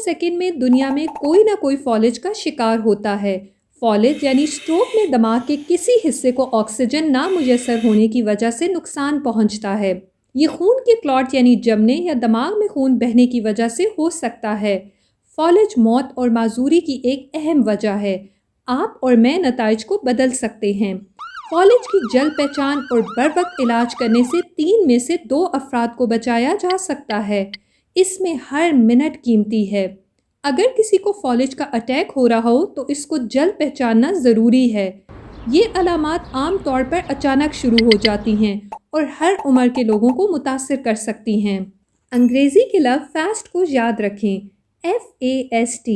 Second में दुनिया में कोई ना कोई फॉलेज का शिकार होता है। फॉलेज यानी स्ट्रोक में दिमाग के किसी हिस्से को ऑक्सीजन नामुयस्सर होने की वजह से नुकसान पहुंचता है। ये खून के क्लॉट यानी जमने या दिमाग में खून बहने की वजह से हो सकता है। फॉलेज मौत और माजूरी की एक अहम वजह है। आप और मैं नताइज को बदल सकते हैं। फॉलेज की जल्द पहचान और बर वक्त इलाज करने से 3 में से 2 अफराद को बचाया जा सकता है। इसमें हर मिनट कीमती है। अगर किसी को फॉलेज का अटैक हो रहा हो तो इसको जल्द पहचानना ज़रूरी है। ये अलामात आम तौर पर अचानक शुरू हो जाती हैं और हर उम्र के लोगों को मुतासिर कर सकती हैं। अंग्रेज़ी के लफ्ज़ फास्ट को याद रखें, FAST।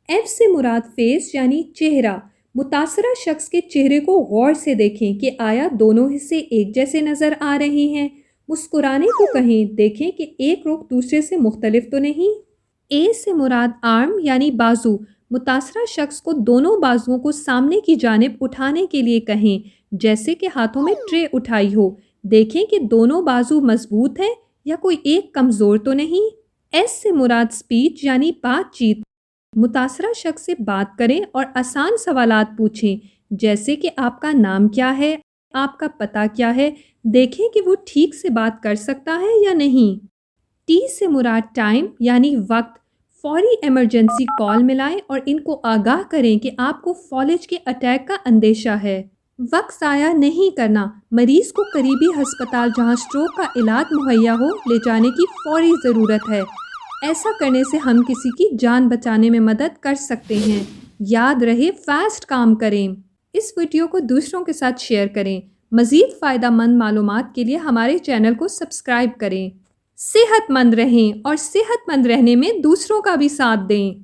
F से मुराद फेस यानी चेहरा। मुतासरा शख्स के चेहरे को गौर से देखें कि आया दोनों हिस्से एक जैसे नज़र आ रहे हैं। मुस्कुराने को कहें, देखें कि एक रुख दूसरे से मुख्तलिफ तो नहीं। A से मुराद आर्म यानी बाजू। मुतासरा शख्स को दोनों बाजुओं को सामने की जानिब उठाने के लिए कहें, जैसे कि हाथों में ट्रे उठाई हो। देखें कि दोनों बाजू मजबूत हैं या कोई एक कमज़ोर तो नहीं। S से मुराद स्पीच यानी बातचीत। मुतासरा शख्स से बात करें और आसान सवालात पूछें, जैसे कि आपका नाम क्या है, आपका पता क्या है। देखें कि वो ठीक से बात कर सकता है या नहीं। T से मुराद टाइम यानी वक्त। फौरी इमरजेंसी कॉल मिलाएं और इनको आगाह करें कि आपको फॉलेज के अटैक का अंदेशा है। वक्त ज़ाया नहीं करना। मरीज़ को करीबी हस्पताल जहां स्ट्रोक का इलाज मुहैया हो ले जाने की फौरी ज़रूरत है। ऐसा करने से हम किसी की जान बचाने में मदद कर सकते हैं। याद रहे, फास्ट काम करें। इस वीडियो को दूसरों के साथ शेयर करें। मज़ीद फ़ायदेमंद मालूमात के लिए हमारे चैनल को सब्सक्राइब करें। सेहतमंद रहें और सेहतमंद रहने में दूसरों का भी साथ दें।